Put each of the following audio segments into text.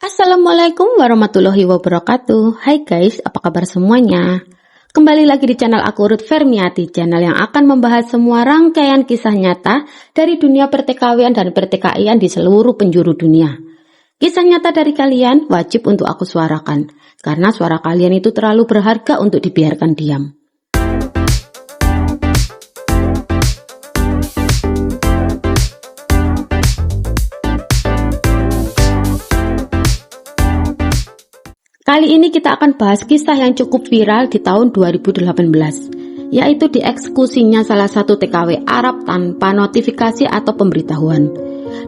Assalamualaikum warahmatullahi wabarakatuh. Hai guys, apa kabar semuanya? Kembali lagi di channel aku Ruth Fermiati, channel yang akan membahas semua rangkaian kisah nyata dari dunia pertikaian dan pertikaian di seluruh penjuru dunia. Kisah nyata dari kalian wajib untuk aku suarakan, karena suara kalian itu terlalu berharga untuk dibiarkan diam. Kali ini kita akan bahas kisah yang cukup viral di tahun 2018, yaitu dieksekusinya salah satu TKW Arab tanpa notifikasi atau pemberitahuan.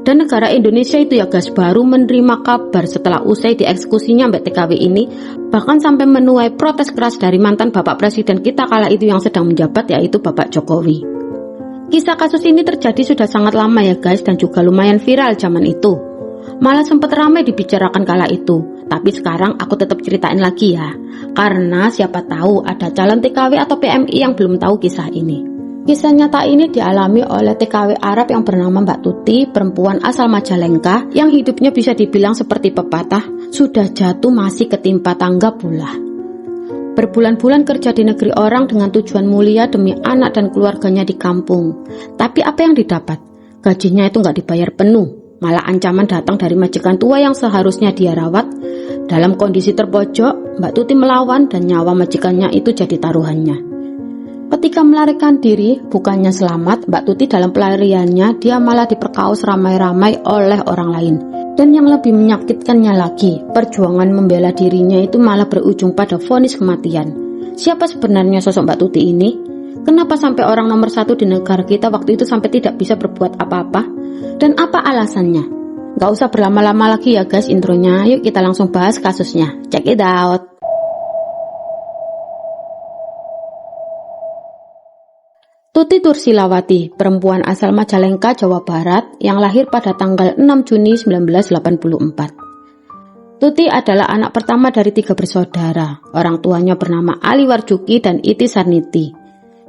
Dan negara Indonesia itu ya guys baru menerima kabar setelah usai dieksekusinya Mbak TKW ini, bahkan sampai menuai protes keras dari mantan Bapak Presiden kita kala itu yang sedang menjabat, yaitu Bapak Jokowi. Kisah kasus ini terjadi sudah sangat lama ya guys, dan juga lumayan viral zaman itu. Malah sempat ramai dibicarakan kala itu. Tapi sekarang aku tetap ceritain lagi ya, karena siapa tahu ada calon TKW atau PMI yang belum tahu kisah ini. Kisah nyata ini dialami oleh TKW Arab yang bernama Mbak Tuti, perempuan asal Majalengka yang hidupnya bisa dibilang seperti pepatah, sudah jatuh masih ketimpa tangga pula. Berbulan-bulan kerja di negeri orang dengan tujuan mulia demi anak dan keluarganya di kampung. Tapi apa yang didapat? Gajinya itu nggak dibayar penuh, malah ancaman datang dari majikan tua yang seharusnya dia rawat. Dalam kondisi terpojok, Mbak Tuti melawan dan nyawa majikannya itu jadi taruhannya. Ketika melarikan diri, bukannya selamat, Mbak Tuti dalam pelariannya dia malah diperkaos ramai-ramai oleh orang lain. Dan yang lebih menyakitkannya lagi, perjuangan membela dirinya itu malah berujung pada vonis kematian. Siapa sebenarnya sosok Mbak Tuti ini? Kenapa sampai orang nomor 1 di negara kita waktu itu sampai tidak bisa berbuat apa-apa? Dan apa alasannya? Gak usah berlama-lama lagi ya guys intronya, yuk kita langsung bahas kasusnya. Check it out. Tuti Tursilawati, perempuan asal Majalengka, Jawa Barat yang lahir pada tanggal 6 Juni 1984. Tuti adalah anak pertama dari 3 bersaudara. Orang tuanya bernama Ali Warjuki dan Iti Sarniti.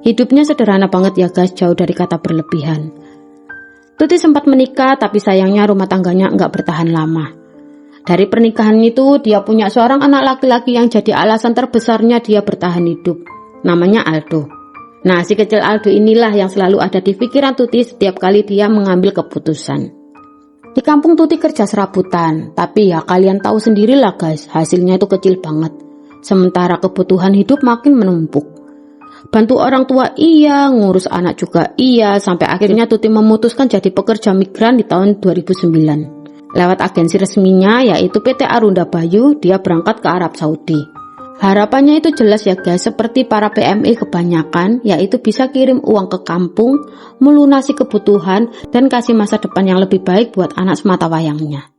Hidupnya sederhana banget ya guys, jauh dari kata berlebihan. Tuti sempat menikah, tapi sayangnya rumah tangganya nggak bertahan lama. Dari pernikahan itu, dia punya seorang anak laki-laki yang jadi alasan terbesarnya dia bertahan hidup. Namanya Aldo. Nah, si kecil Aldo inilah yang selalu ada di pikiran Tuti setiap kali dia mengambil keputusan. Di kampung Tuti kerja serabutan, tapi ya kalian tahu sendirilah guys, hasilnya itu kecil banget. Sementara kebutuhan hidup makin menumpuk. Bantu orang tua iya, ngurus anak juga iya, sampai akhirnya Tuti memutuskan jadi pekerja migran di tahun 2009. Lewat agensi resminya yaitu PT Arunda Bayu, dia berangkat ke Arab Saudi. Harapannya itu jelas ya guys, seperti para PMI kebanyakan, yaitu bisa kirim uang ke kampung, melunasi kebutuhan, dan kasih masa depan yang lebih baik buat anak semata wayangnya.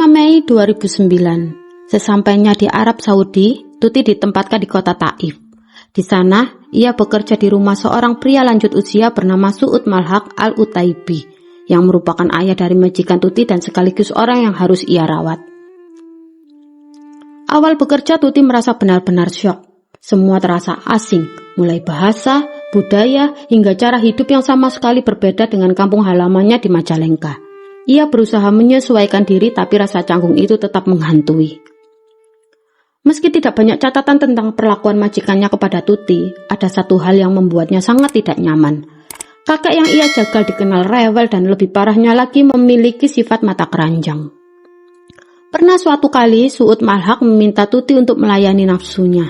Mei 2009, sesampainya di Arab Saudi, Tuti ditempatkan di kota Taif. Di sana, ia bekerja di rumah seorang pria lanjut usia bernama Su'ud Malhaq Al-Utaibi, yang merupakan ayah dari majikan Tuti dan sekaligus orang yang harus ia rawat. Awal bekerja Tuti merasa benar-benar syok. Semua terasa asing, mulai bahasa, budaya, hingga cara hidup yang sama sekali berbeda dengan kampung halamannya di Majalengka. Ia berusaha menyesuaikan diri, tapi rasa canggung itu tetap menghantui. Meski tidak banyak catatan tentang perlakuan majikannya kepada Tuti, ada satu hal yang membuatnya sangat tidak nyaman. Kakek yang ia jaga dikenal rewel dan lebih parahnya lagi memiliki sifat mata keranjang. Pernah suatu kali Su'ud Malhaq meminta Tuti untuk melayani nafsunya.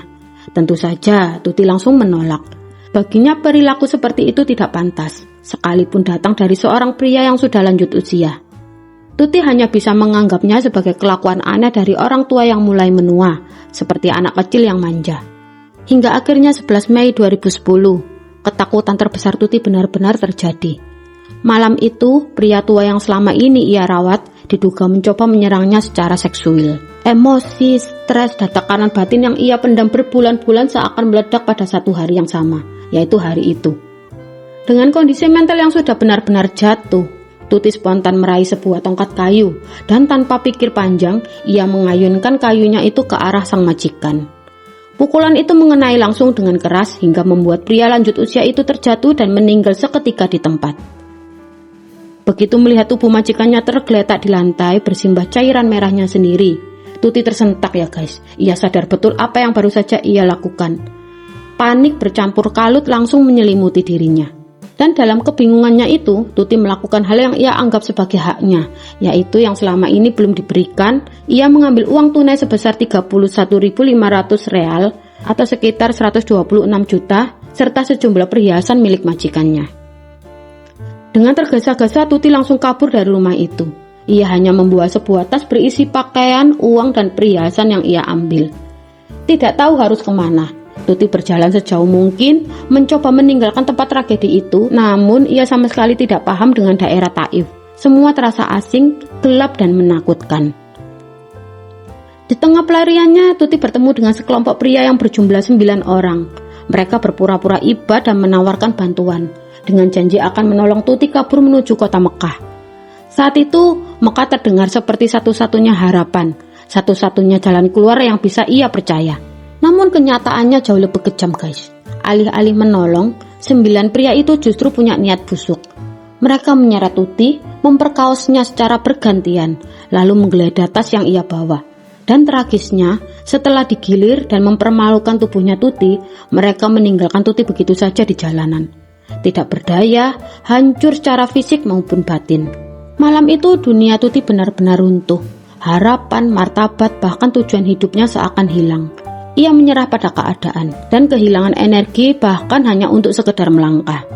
Tentu saja Tuti langsung menolak. Baginya perilaku seperti itu tidak pantas, sekalipun datang dari seorang pria yang sudah lanjut usia. Tuti hanya bisa menganggapnya sebagai kelakuan aneh dari orang tua yang mulai menua, seperti anak kecil yang manja. Hingga akhirnya 11 Mei 2010, ketakutan terbesar Tuti benar-benar terjadi. Malam itu, pria tua yang selama ini ia rawat diduga mencoba menyerangnya secara seksual. Emosi, stres, dan tekanan batin yang ia pendam berbulan-bulan seakan meledak pada satu hari yang sama, yaitu hari itu. Dengan kondisi mental yang sudah benar-benar jatuh, Tuti spontan meraih sebuah tongkat kayu dan tanpa pikir panjang, ia mengayunkan kayunya itu ke arah sang majikan. Pukulan itu mengenai langsung dengan keras hingga membuat pria lanjut usia itu terjatuh dan meninggal seketika di tempat. Begitu melihat tubuh majikannya tergeletak di lantai bersimbah cairan merahnya sendiri, Tuti tersentak ya guys. Ia sadar betul apa yang baru saja ia lakukan. Panik bercampur kalut langsung menyelimuti dirinya. Dan dalam kebingungannya itu, Tuti melakukan hal yang ia anggap sebagai haknya, yaitu yang selama ini belum diberikan. Ia mengambil uang tunai sebesar 31.500 real atau sekitar 126 juta serta sejumlah perhiasan milik majikannya. Dengan tergesa-gesa, Tuti langsung kabur dari rumah itu. Ia hanya membawa sebuah tas berisi pakaian, uang, dan perhiasan yang ia ambil. Tidak tahu harus kemana, Tuti berjalan sejauh mungkin, mencoba meninggalkan tempat tragedi itu, namun ia sama sekali tidak paham dengan daerah Taif. Semua terasa asing, gelap, dan menakutkan. Di tengah pelariannya, Tuti bertemu dengan sekelompok pria yang berjumlah 9 orang. Mereka berpura-pura iba dan menawarkan bantuan, dengan janji akan menolong Tuti kabur menuju kota Mekah. Saat itu, Mekah terdengar seperti satu-satunya harapan, satu-satunya jalan keluar yang bisa ia percaya. Namun kenyataannya jauh lebih kejam guys. Alih-alih menolong, 9 pria itu justru punya niat busuk. Mereka menyeret Tuti, memperkaosnya secara bergantian, lalu menggeledah tas yang ia bawa. Dan tragisnya, setelah digilir dan mempermalukan tubuhnya Tuti, mereka meninggalkan Tuti begitu saja di jalanan. Tidak berdaya, hancur secara fisik maupun batin. Malam itu dunia Tuti benar-benar runtuh. Harapan, martabat, bahkan tujuan hidupnya seakan hilang. Ia menyerah pada keadaan dan kehilangan energi bahkan hanya untuk sekedar melangkah.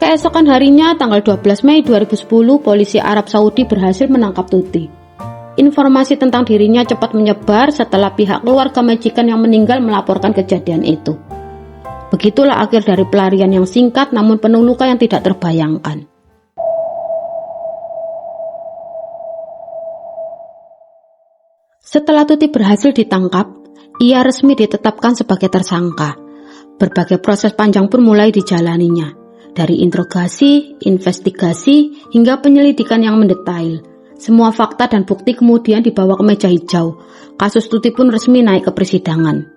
Keesokan harinya, tanggal 12 Mei 2010, polisi Arab Saudi berhasil menangkap Tuti. Informasi tentang dirinya cepat menyebar setelah pihak keluarga majikan yang meninggal melaporkan kejadian itu. Begitulah akhir dari pelarian yang singkat namun penuh luka yang tidak terbayangkan. Setelah Tuti berhasil ditangkap, ia resmi ditetapkan sebagai tersangka. Berbagai proses panjang pun mulai dijalaninya, dari interogasi, investigasi, hingga penyelidikan yang mendetail. Semua fakta dan bukti kemudian dibawa ke meja hijau. Kasus Tuti pun resmi naik ke persidangan.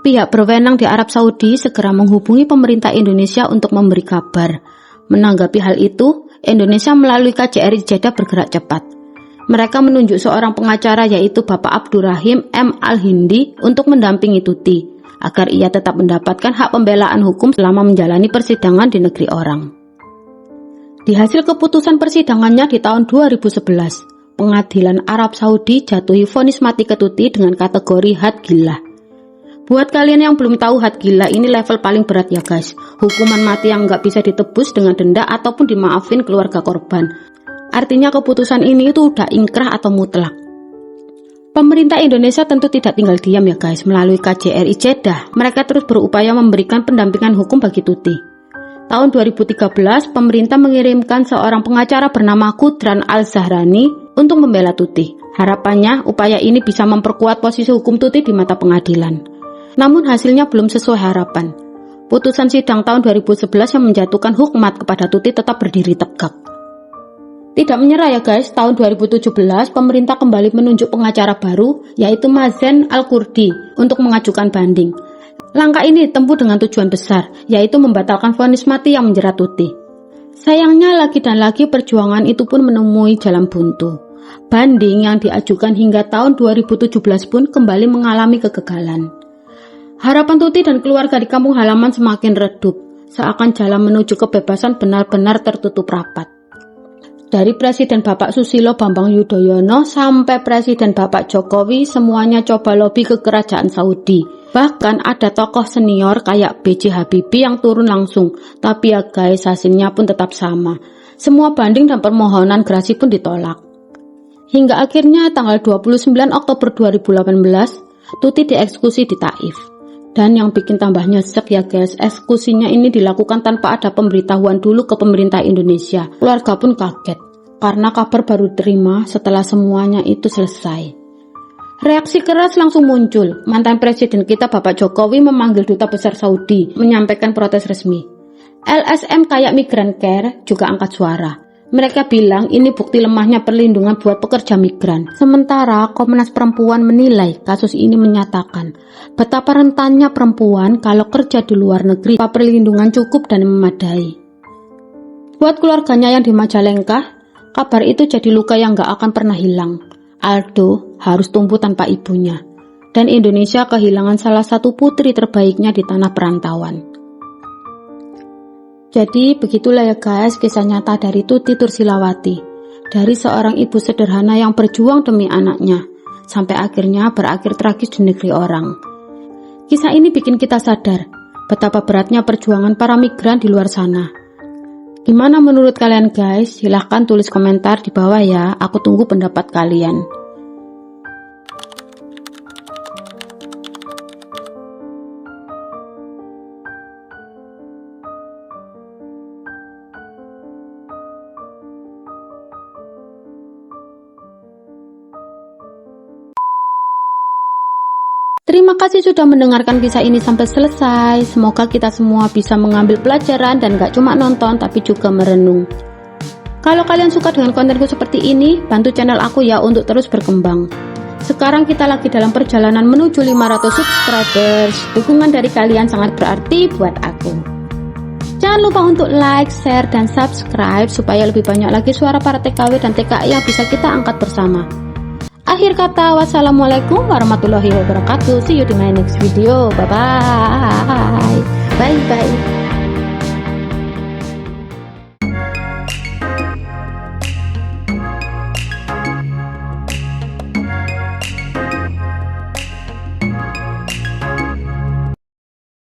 Pihak berwenang di Arab Saudi segera menghubungi pemerintah Indonesia untuk memberi kabar. Menanggapi hal itu, Indonesia melalui KJRI Jeddah bergerak cepat. Mereka menunjuk seorang pengacara yaitu Bapak Abdurrahim M. Al-Hindi untuk mendampingi Tuti, agar ia tetap mendapatkan hak pembelaan hukum selama menjalani persidangan di negeri orang. Di hasil keputusan persidangannya di tahun 2011, Pengadilan Arab Saudi jatuhi vonis mati ke Tuti dengan kategori had gillah. Buat kalian yang belum tahu, had gillah ini level paling berat ya guys. Hukuman mati yang nggak bisa ditebus dengan denda ataupun dimaafin keluarga korban. Artinya keputusan ini itu udah ingkrah atau mutlak. Pemerintah Indonesia tentu tidak tinggal diam ya guys. Melalui KJRI Jeddah, mereka terus berupaya memberikan pendampingan hukum bagi Tuti. Tahun 2013, pemerintah mengirimkan seorang pengacara bernama Kudran Al-Zahrani untuk membela Tuti. Harapannya, upaya ini bisa memperkuat posisi hukum Tuti di mata pengadilan. Namun hasilnya belum sesuai harapan. Putusan sidang tahun 2011 yang menjatuhkan hukmat kepada Tuti tetap berdiri tegak. Tidak menyerah ya guys, tahun 2017 pemerintah kembali menunjuk pengacara baru yaitu Mazen Al-Kurdi untuk mengajukan banding. Langkah ini ditempuh dengan tujuan besar, yaitu membatalkan vonis mati yang menjerat Tuti. Sayangnya lagi dan lagi perjuangan itu pun menemui jalan buntu. Banding yang diajukan hingga tahun 2017 pun kembali mengalami kegagalan. Harapan Tuti dan keluarga di kampung halaman semakin redup, seakan jalan menuju kebebasan benar-benar tertutup rapat. Dari Presiden Bapak Susilo Bambang Yudhoyono sampai Presiden Bapak Jokowi, semuanya coba lobi ke kerajaan Saudi. Bahkan ada tokoh senior kayak B.J. Habibie yang turun langsung. Tapi ya guys, hasilnya pun tetap sama. Semua banding dan permohonan gerasi pun ditolak. Hingga akhirnya tanggal 29 Oktober 2018, Tuti dieksekusi di Taif. Dan yang bikin tambah nyesek ya guys, eksekusinya ini dilakukan tanpa ada pemberitahuan dulu ke pemerintah Indonesia. Keluarga pun kaget, karena kabar baru diterima setelah semuanya itu selesai. Reaksi keras langsung muncul. Mantan presiden kita Bapak Jokowi memanggil duta besar Saudi, menyampaikan protes resmi. LSM kayak Migrant Care juga angkat suara. Mereka bilang ini bukti lemahnya perlindungan buat pekerja migran. Sementara Komnas Perempuan menilai kasus ini menyatakan betapa rentannya perempuan kalau kerja di luar negeri tanpa perlindungan cukup dan memadai. Buat keluarganya yang di Majalengka, kabar itu jadi luka yang gak akan pernah hilang. Aldo harus tumbuh tanpa ibunya, dan Indonesia kehilangan salah satu putri terbaiknya di tanah perantauan. Jadi begitulah ya guys, kisah nyata dari Tuti Tursilawati, dari seorang ibu sederhana yang berjuang demi anaknya, sampai akhirnya berakhir tragis di negeri orang. Kisah ini bikin kita sadar betapa beratnya perjuangan para migran di luar sana. Gimana menurut kalian guys? Silahkan tulis komentar di bawah ya, aku tunggu pendapat kalian. Terima kasih sudah mendengarkan kisah ini sampai selesai. Semoga kita semua bisa mengambil pelajaran dan gak cuma nonton tapi juga merenung. Kalau kalian suka dengan kontenku seperti ini, bantu channel aku ya untuk terus berkembang. Sekarang kita lagi dalam perjalanan menuju 500 subscribers. Dukungan dari kalian sangat berarti buat aku. Jangan lupa untuk like, share, dan subscribe supaya lebih banyak lagi suara para TKW dan TKI yang bisa kita angkat bersama. Akhir kata, wassalamualaikum warahmatullahi wabarakatuh. See you di my next video. Bye-bye. Bye-bye.